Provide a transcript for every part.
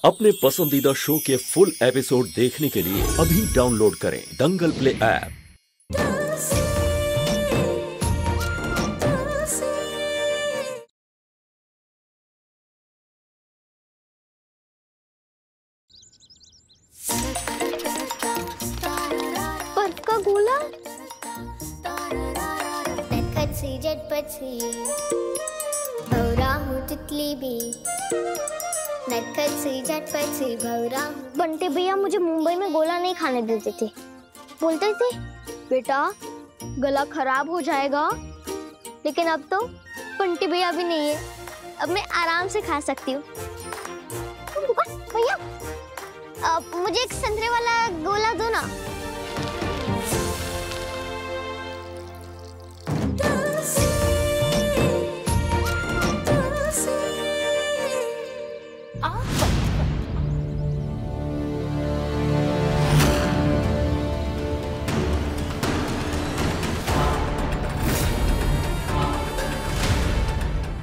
अपने पसंदीदा शो के फुल एपिसोड देखने के लिए अभी डाउनलोड करें दंगल प्ले ऐप। बर्फ का गोला, नटखट झटपट सी भौरा हूँ तितली भी, नटखट सी झटपट सी भौरा। बंटी भैया मुझे मुंबई में गोला नहीं खाने देते थे, बोलते थे बेटा गला खराब हो जाएगा, लेकिन अब तो बंटी भैया भी नहीं है, अब मैं आराम से खा सकती हूँ। भैया मुझे एक संतरे वाला गोला दो ना।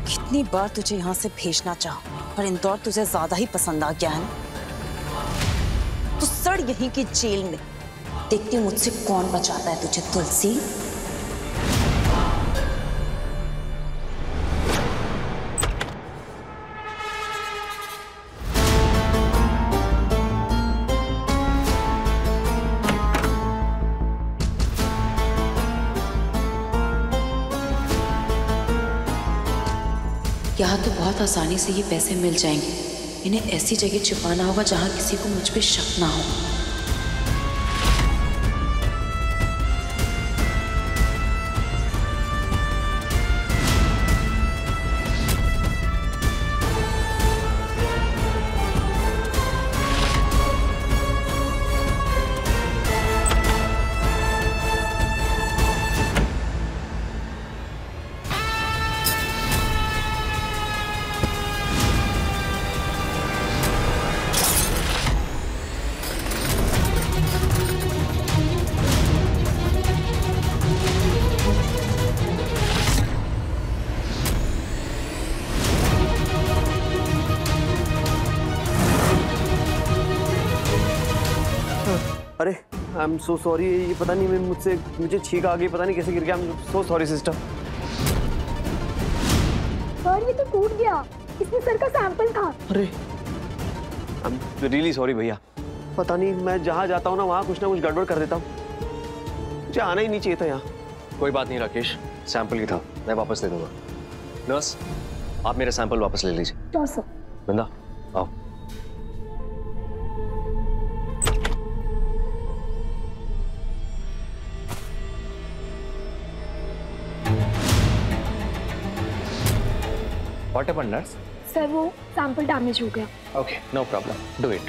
कितनी बार तुझे यहाँ से भेजना चाहा, पर इंदौर तुझे ज्यादा ही पसंद आ गया है ना। तू सड़ यहीं की जेल में। देखती हूँ मुझसे कौन बचाता है तुझे तुलसी। यहाँ तो बहुत आसानी से ये पैसे मिल जाएंगे। इन्हें ऐसी जगह छिपाना होगा जहाँ किसी को मुझ पे शक ना हो। अरे आई एम सो सॉरी, ये पता नहीं मुझे छींक आ गई, पता नहीं कैसे गिर गया। I am so sorry sister. Sir ये तो टूट गया, इसमें सर का सैंपल था। अरे आई एम रियली सॉरी भैया, पता नहीं मैं जहाँ जाता हूँ ना वहाँ कुछ ना कुछ गड़बड़ कर देता हूँ। मुझे आना ही नहीं चाहिए था यहाँ। कोई बात नहीं राकेश, सैंपल ही था, मैं वापस दे दूंगा। नर्स आप मेरा सैंपल वापस ले लीजिए। तो सर बंदा आओ। What happened, nurse? सर वो सैंपल डैमेज हो गया। Okay, no problem. Do it.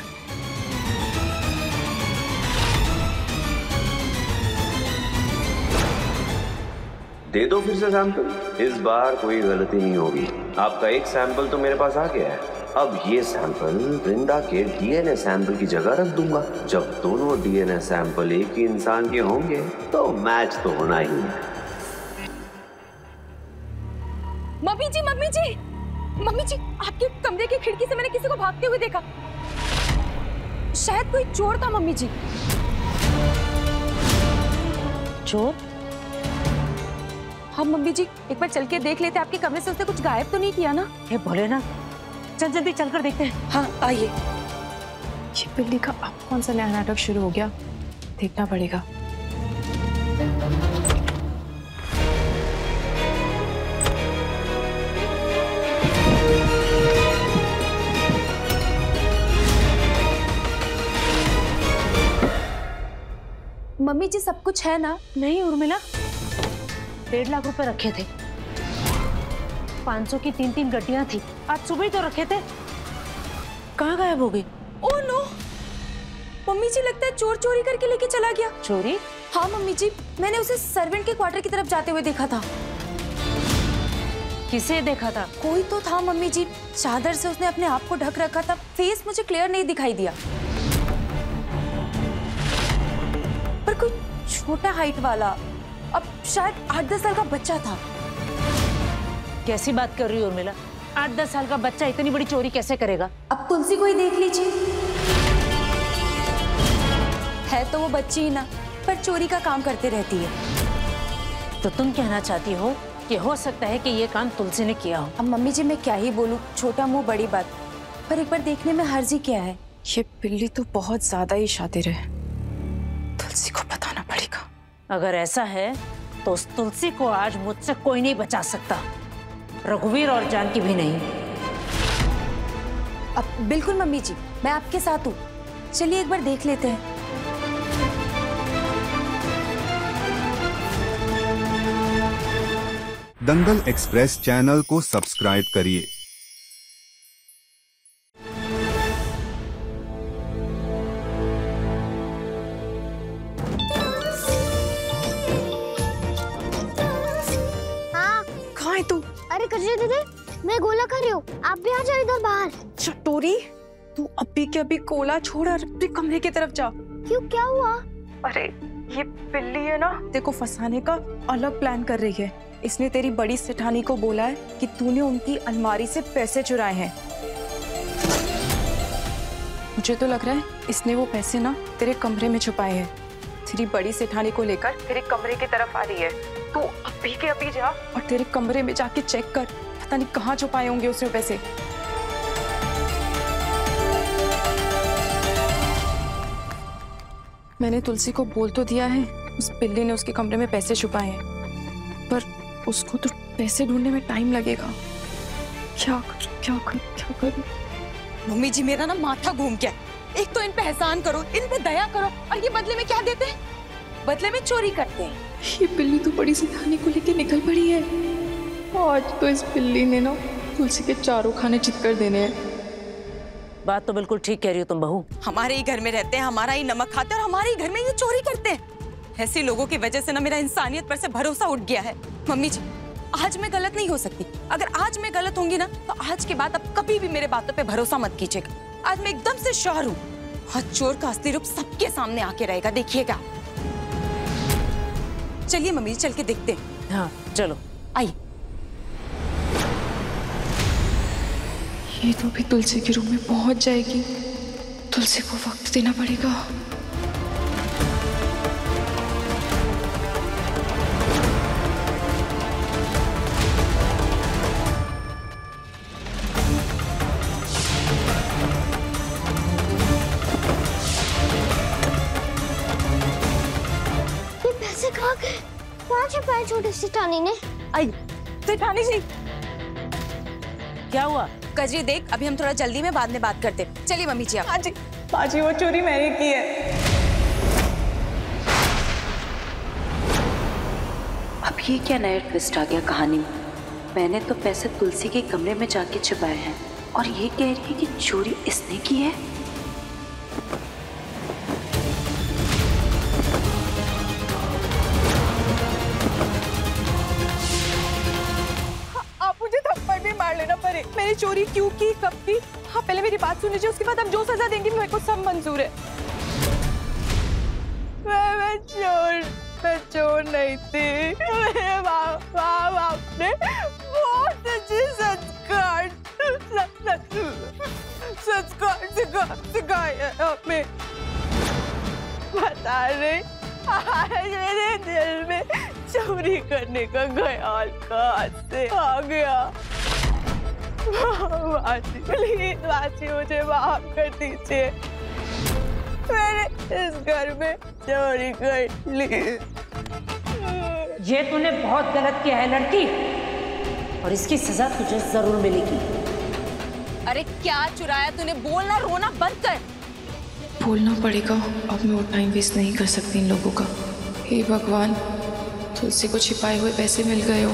दे दो फिर से सैंपल। इस बार कोई गलती नहीं होगी। आपका एक सैंपल तो मेरे पास आ गया है। अब ये सैंपल वृंदा के डीएनए सैंपल की जगह रख दूंगा। जब दोनों डीएनए सैंपल एक ही इंसान के होंगे तो मैच तो होना ही है। मम्मी जी, मम्मी जी, मम्मी जी, आपके कमरे की खिड़की से मैंने किसी को भागते हुए देखा। शायद कोई चोर था मम्मी जी। चोर? हाँ मम्मी जी, एक बार चल के देख लेते, आपके कमरे से उसने कुछ गायब तो नहीं किया ना? ये बोले ना, चल जल्दी चलकर देखते हैं। हाँ आइए। ये बिल्ली का अब कौन सा नया नाटक शुरू हो गया, देखना पड़ेगा। मम्मी जी सब कुछ है ना? नहीं उर्मिला, 1.5 लाख रुपए रखे थे, 500 की 3 गड्डियां थी, आज सुबह ही तो रखे थे। कहाँ गायब हो गई? ओह नो, मम्मी जी लगता है चोर चोरी करके लेके चला गया। चोरी? हाँ मम्मी जी, मैंने उसे सर्वेंट के क्वार्टर की तरफ जाते हुए देखा था। किसे देखा था? कोई तो था मम्मी जी, चादर से उसने अपने आप को ढक रखा था, फेस मुझे क्लियर नहीं दिखाई दिया, पर कोई छोटा हाइट वाला, अब शायद 8-10 साल का बच्चा था। कैसी बात कर रही हो उर्मिला? 8-10 साल का बच्चा इतनी बड़ी चोरी कैसे करेगा? अब आप तुलसी को ही देख लीजिए, है तो वो बच्ची ही ना, पर चोरी का काम करते रहती है। तो तुम कहना चाहती हो कि हो सकता है कि ये काम तुलसी ने किया हो? अब मम्मी जी मैं क्या ही बोलूं, छोटा मुंह बड़ी बात, पर एक बार देखने में हर्जी क्या है। ये बिल्ली तो बहुत ज्यादा ही शातिर है, तुलसी को बताना पड़ेगा। अगर ऐसा है तो उस तुलसी को आज मुझसे कोई नहीं बचा सकता, रघुवीर और जानकी भी नहीं। अब बिल्कुल मम्मी जी, मैं आपके साथ हूँ, चलिए एक बार देख लेते हैं। दंगल एक्सप्रेस चैनल को सब्सक्राइब करिए। कहाँ है तू? अरे कजरी दीदी, मैं गोला कर रही हूँ, आप भी आ जाओ इधर बाहर। चटोरी, तू अभी के अभी कोला छोड़ और अपने कमरे की तरफ जा। क्यों, क्या हुआ? अरे ये बिल्ली है ना, तेरे को फंसाने का अलग प्लान कर रही है। इसने तेरी बड़ी सेठानी को बोला है कि तूने उनकी अलमारी से पैसे चुराए हैं। मुझे तो लग रहा है इसने वो पैसे ना तेरे कमरे में छुपाए हैं। तेरी बड़ी सेठानी को लेकर तेरे कमरे की तरफ आ रही है। तू अभी के अभी जा और तेरे कमरे में जाके चेक कर, पता नहीं कहाँ छुपाए होंगे उसने पैसे। मैंने तुलसी को बोल तो दिया है उस बिल्ली ने उसके कमरे में पैसे छुपाए हैं, पर उसको तो पैसे ढूंढने में टाइम लगेगा। क्या करूं? मम्मी जी मेरा ना माथा घूम गया। एक तो इन पे एहसान करो, इन पे दया करो, और ये बदले में क्या देते हैं? बदले में चोरी करते हैं। ये बिल्ली तो बड़ी सेठानी को लेके निकल पड़ी है। आज तो इस बिल्ली ने ना तुलसी के चारों खाने चित कर देने हैं। बात तो बिल्कुल ठीक कह रही हो तुम बहू। हमारे ही घर में रहते हैं, हमारा ही नमक खाते हैं और हमारे ही घर में ये चोरी करते हैं। ऐसे लोगों की वजह से ना मेरा इंसानियत पर से भरोसा उठ गया है। मम्मी जी आज मैं गलत नहीं हो सकती, अगर आज मैं गलत होंगी ना तो आज के बाद अब कभी भी मेरे बातों पे भरोसा मत कीजिएगा। आज मैं एकदम से श्योर हूँ, और चोर का असली रूप सबके सामने आके रहेगा, देखिएगा। चलिए मम्मी जी चल के देखते हैं। हाँ चलो आइए। ये तो भी तुलसी के रूम में पहुंच जाएगी। तुलसी को वक्त देना पड़ेगा। ये पैसे कहाँ गए? कहाँ छुपाए छोटी सेठानी ने? आई सेठानी जी, क्या हुआ? कजरी देख, अभी हम थोड़ा जल्दी में बाद में बात करते। चलिए मम्मी जी आप। बाजी वो चोरी मैंने की है। अब ये क्या नया ट्विस्ट आ गया कहानी में? मैंने तो पैसे तुलसी के कमरे में जाके छुपाए हैं और ये कह रही है कि चोरी इसने की है। आप मुझे थप्पड़ भी मार लेना पड़े, मैंने चोरी क्यों की, कब की। हाँ पहले मेरी बात सुन लीजिए, उसके बाद आप जो सजा देंगी मेरे को सब मंजूर है। मैं चोर नहीं थी। मेरे बाप ने बहुत अच्छी संस्कार सिखाए हमें। बता रहे आज मेरे दिल में चोरी करने का ख्याल कहाँ से आ गया। वासी प्लीज, वासी मुझे माफ कर दीजिए, मैंने इस घर में चोरी कर ली। ये तूने बहुत गलत किया है लड़की, और इसकी सजा तुझे जरूर मिलेगी। अरे क्या चुराया तूने? बोलना, रोना बंद कर। बोलना पड़ेगा, अब मैं वो टाइम वेस्ट नहीं कर सकती इन लोगों का। हे भगवान, तुलसी को छिपाए हुए पैसे मिल गए हो।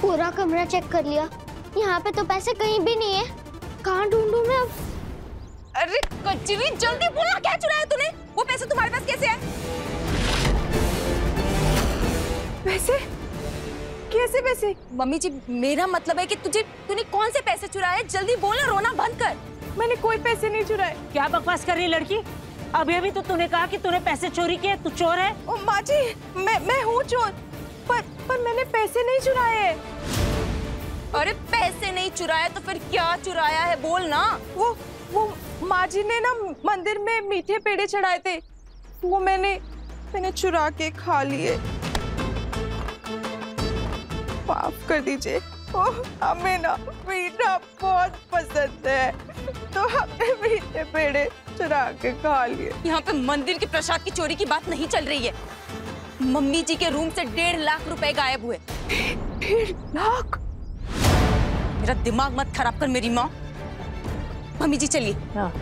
पूरा कमरा चेक कर लिया, यहाँ पे तो पैसे कहीं भी नहीं है। कहाँ ढूंढूं मैं अब? अरे कचरी जल्दी बोलना, क्या चुराया तूने? वो पैसे तुम्हारे पास कैसे आए? पैसे? कैसे पैसे? मम्मी जी मेरा मतलब है कि तूने कौन से पैसे चुराए? जल्दी बोलना, रोना बंद कर। मैंने कोई पैसे नहीं चुराए। क्या बकवास कर रही है लड़की? अभी अभी तो तूने कहा कि तूने पैसे चोरी किए, तू चोर है? ओ माँ जी, मैं हूँ चोर, पर मैंने पैसे नहीं चुराए। अरे पैसे नहीं चुराए तो फिर क्या चुराया है, बोल ना। वो माँ जी ने ना मंदिर में मीठे पेड़े चढ़ाए थे, वो मैंने चुरा के खा लिए। माफ कर दीजिए, हमें ना मीठा बहुत पसंद है, तो हमने मीठे पेड़े चुरा के खा लिए। यहाँ पे मंदिर के प्रसाद की चोरी की बात नहीं चल रही है। मम्मी जी के रूम से 1.5 लाख रुपए गायब हुए। 1.5 लाख? मेरा दिमाग मत खराब कर मेरी माँ। मम्मी जी चलिए। हाँ।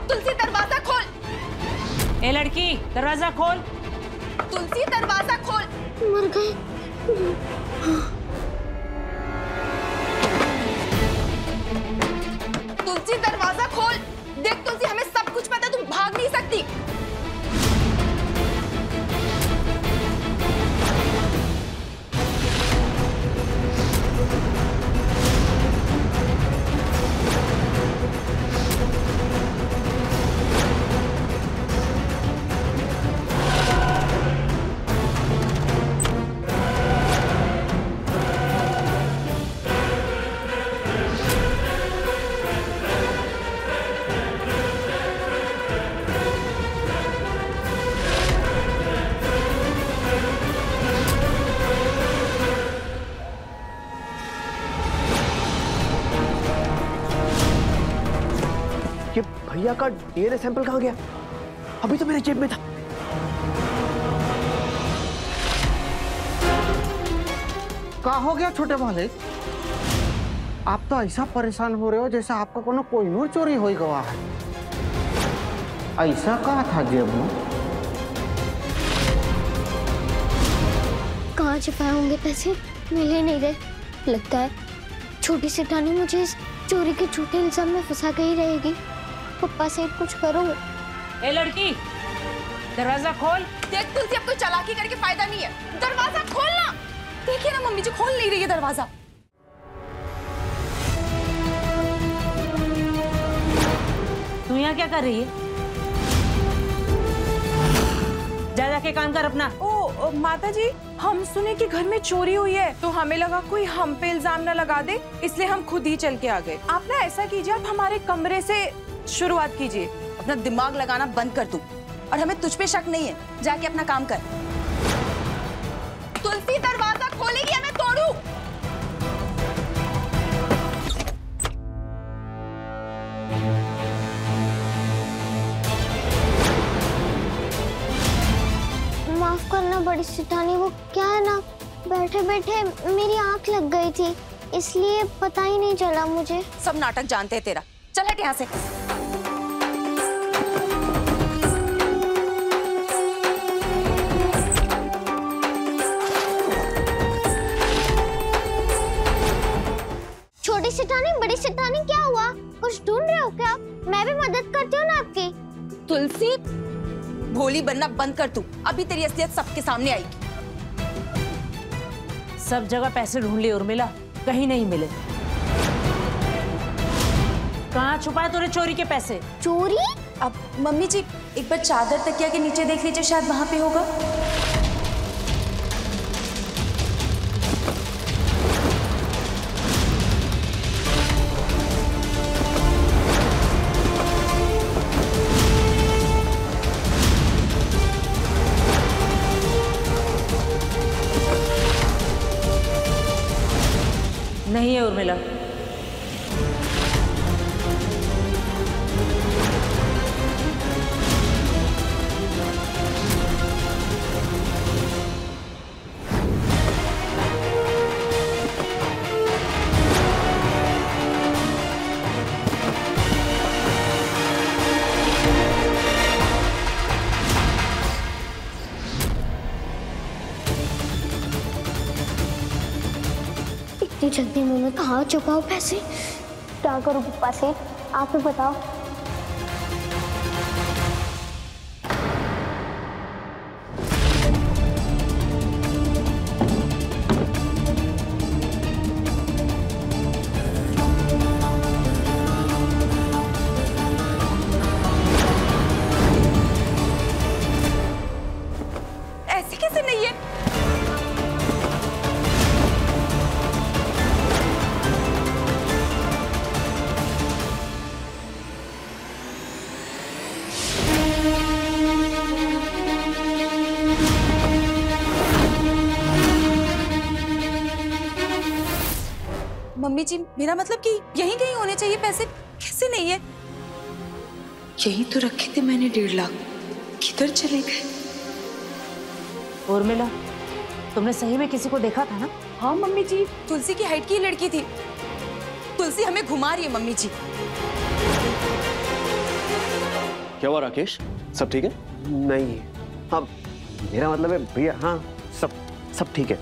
तुलसी दरवाजा खोल। ए लड़की, दरवाजा खोल। तुलसी दरवाजा खोल। मर गए। तुलसी दरवाजा खोल। देख तुलसी, हमें सब कुछ पता है, तुम भाग नहीं सकती। ये भैया का डीएनए सैंपल कहाँ गया? अभी तो मेरे जेब में था। क्या हो गया छोटे वाले? आप तो ऐसा परेशान हो रहे हो जैसे आपका कोनो कोहिनूर चोरी हो गया है। ऐसा कहा था जेब में? कहाँ छुपाए होंगे पैसे? मिल ही नहीं रहे। लगता है छोटी सेठानी मुझे इस चोरी के झूठे इल्जाम में फंसा के ही रहेगी। पप्पा से कुछ करो। ए लड़की, दरवाजा खोल। देख तुलसी, अब कोई चालाकी करके फायदा नहीं है। दरवाजा खोलना। देखिए ना मम्मी जी खोल नहीं रही है दरवाजा। तू यहाँ क्या कर रही है? जा जाके काम कर अपना। ओ माता जी, हम सुने कि घर में चोरी हुई है, तो हमें लगा कोई हम पे इल्जाम न लगा दे, इसलिए हम खुद ही चल के आ गए। आप ना ऐसा कीजिए, आप हमारे कमरे से शुरुआत कीजिए। अपना दिमाग लगाना बंद कर तू, और हमें तुझ पे शक नहीं है। जाके अपना काम कर। तुलसी दरवाजा खोलेगी या मैं तोड़ू? माफ करना बड़ी सेठानी, वो क्या है ना, बैठे बैठे मेरी आंख लग गई थी, इसलिए पता ही नहीं चला मुझे। सब नाटक जानते हैं तेरा। चल हट यहाँ से। छोटी सेठानी, बड़ी सेठानी, क्या हुआ? कुछ ढूंढ रहे हो क्या? मैं भी मदद करती हूँ ना आपकी। तुलसी, भोली बनना बंद कर तू, अभी तेरी असलियत सबके सामने आएगी। सब जगह पैसे ढूंढ लिए उर्मिला, कहीं नहीं मिले। कहाँ छुपाए तूने चोरी के पैसे? चोरी? अब मम्मी जी एक बार चादर तकिया के नीचे देख लीजिए, शायद वहां पे होगा। नहीं है उर्मिला। इतनी जल्दी मुंह में कहाँ छुपाओ पैसे? क्या करूं पप्पा से, आप ही बताओ। ऐसे कैसे नहीं है? मम्मी जी, मेरा मतलब कि यहीं कहीं होने चाहिए पैसे, कैसे नहीं है? यही तो रखे थे मैंने 1.5 लाख, किधर चले गए? उर्मिला, तुमने सही में किसी को देखा था ना? हाँ मम्मी जी, तुलसी की हाइट की लड़की थी। तुलसी हमें घुमा रही है मम्मी जी। क्या हुआ राकेश, सब ठीक है? नहीं, हाँ मेरा मतलब है भैया, हाँ सब ठीक है।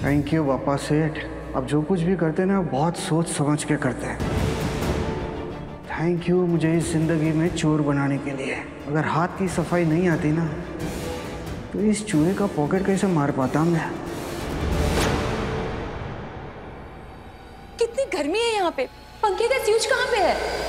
थैंक यू बापा सेठ। अब जो कुछ भी करते हैं ना बहुत सोच समझ के करते हैं। थैंक यू मुझे इस जिंदगी में चोर बनाने के लिए। अगर हाथ की सफाई नहीं आती ना तो इस चूहे का पॉकेट कैसे मार पाता मैं। कितनी गर्मी है यहाँ पे, पंखे का स्विच कहाँ पे है?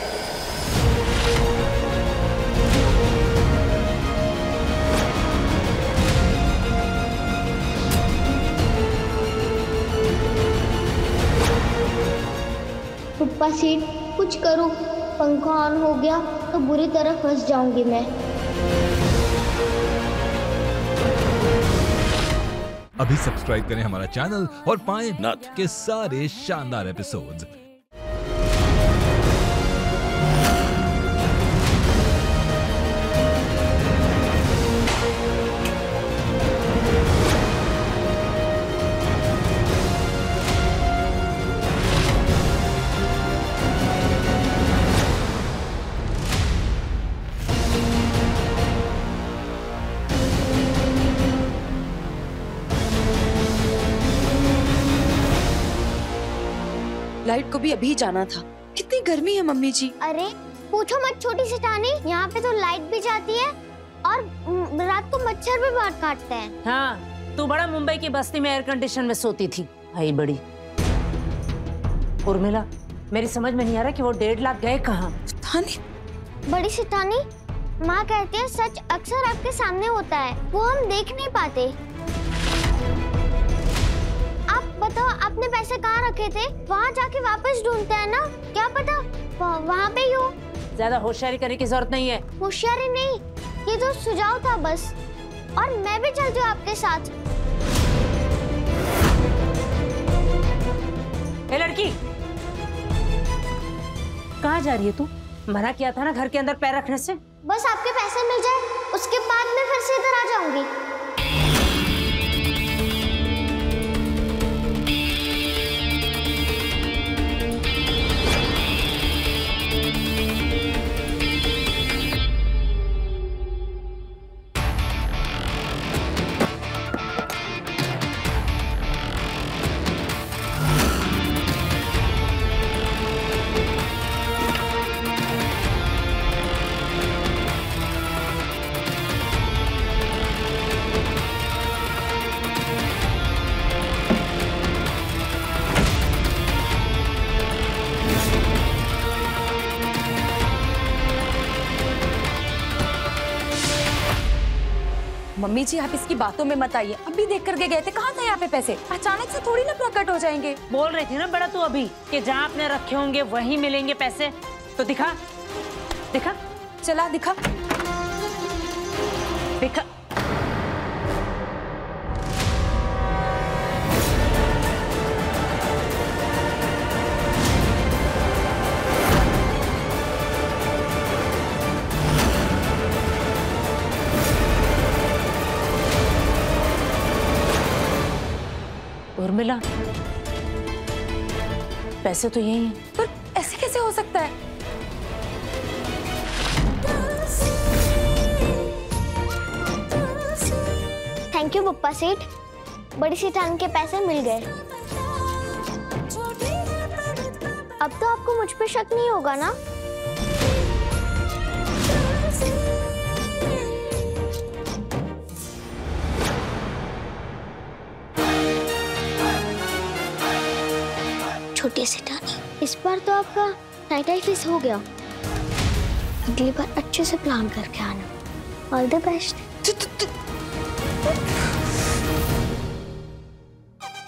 पप्पा सेठ कुछ करो, पंखा ऑन हो गया तो बुरी तरह फंस जाऊंगी मैं। अभी सब्सक्राइब करें हमारा चैनल और पाएं नथ के सारे शानदार एपिसोड्स। लाइट को भी अभी जाना था। कितनी गर्मी है मम्मी जी। अरे पूछो मत छोटी सेठानी, यहाँ पे तो लाइट भी जाती है और रात को मच्छर भी बाहर काटते हैं। हाँ, तू बड़ा मुंबई की बस्ती में एयर कंडीशन में सोती थी। आई बड़ी उर्मिला, मेरी समझ में नहीं आ रहा कि वो 1.5 लाख गए कहाँ। बड़ी सेठानी, माँ कहती है सच अक्सर आपके सामने होता है, वो हम देख नहीं पाते। बताओ आपने पैसे कहाँ रखे थे? वहाँ जाके वापस ढूंढते हैं ना, क्या पता वहाँ पे ही हो। ज्यादा होशियारी करने की जरूरत नहीं है। होशियारी नहीं, ये तो सुझाव था बस। और मैं भी चलती हूँ आपके साथ। ए लड़की, कहाँ जा रही है तू? मना किया था ना घर के अंदर पैर रखने से। बस आपके पैसे मिल जाए उसके बाद मैं फिर से इधर आ जाऊंगी। मम्मी जी आप इसकी बातों में मत आइए। अभी देख करके गए थे, कहाँ था यहाँ पे पैसे? अचानक से थोड़ी ना प्रकट हो जाएंगे। बोल रही थी ना बड़ा तू अभी कि जहाँ आपने रखे होंगे वहीं मिलेंगे पैसे। तो दिखा दिखा, चला दिखा दिखा। पैसे तो यही हैं। पर ऐसे कैसे हो सकता है? थैंक यू पप्पा सेठ, बड़ी सेठानी के पैसे मिल गए। अब तो आपको मुझ पे शक नहीं होगा ना? छोटी सेठानी, इस बार तो आपका टाइटाई फिश हो गया। अगली बार अच्छे से प्लान करके आना। All the best.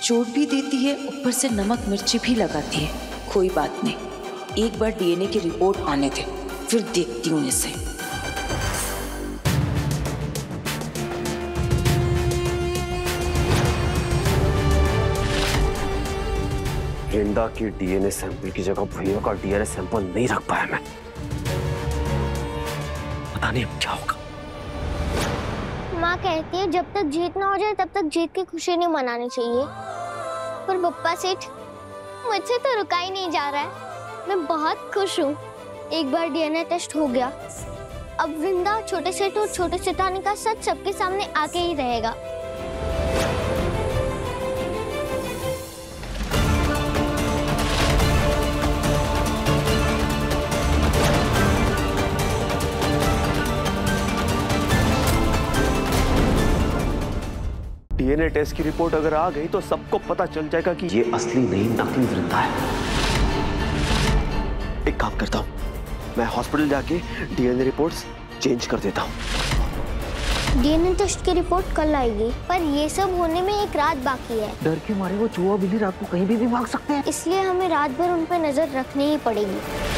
चोट भी देती है, ऊपर से नमक मिर्ची भी लगाती है। कोई बात नहीं, एक बार डीएनए की रिपोर्ट आने दे, फिर देखती हूँ इसे। रिंदा की डीएनए सैंपल की जगह भैया का डीएनए सैंपल नहीं रख पाया मैं। पता नहीं अब क्या होगा। माँ कहती है जब तक जीत ना हो जाए तब तक जीत की खुशी नहीं मनानी चाहिए। पर पप्पा सेठ, मुझसे तो रुका ही नहीं जा रहा है। मैं बहुत खुश हूँ। एक बार डीएनए टेस्ट हो गया, अब वृंदा, छोटे सेठ और छोटे सेठानी का सच सबके सामने आके ही रहेगा। डीएनए टेस्ट की रिपोर्ट अगर आ गई तो सबको पता चल जाएगा कि ये असली नहीं नकली वृंदा है। एक काम करता हूँ, मैं हॉस्पिटल जाके डीएनए रिपोर्ट्स चेंज कर देता हूँ। डीएनए टेस्ट की रिपोर्ट कल आएगी, पर ये सब होने में एक रात बाकी है। डर के मारे वो चूहा बिल्ली रात को कहीं भी भाग सकते हैं, इसलिए हमें रात भर उन पर नजर रखनी ही पड़ेगी।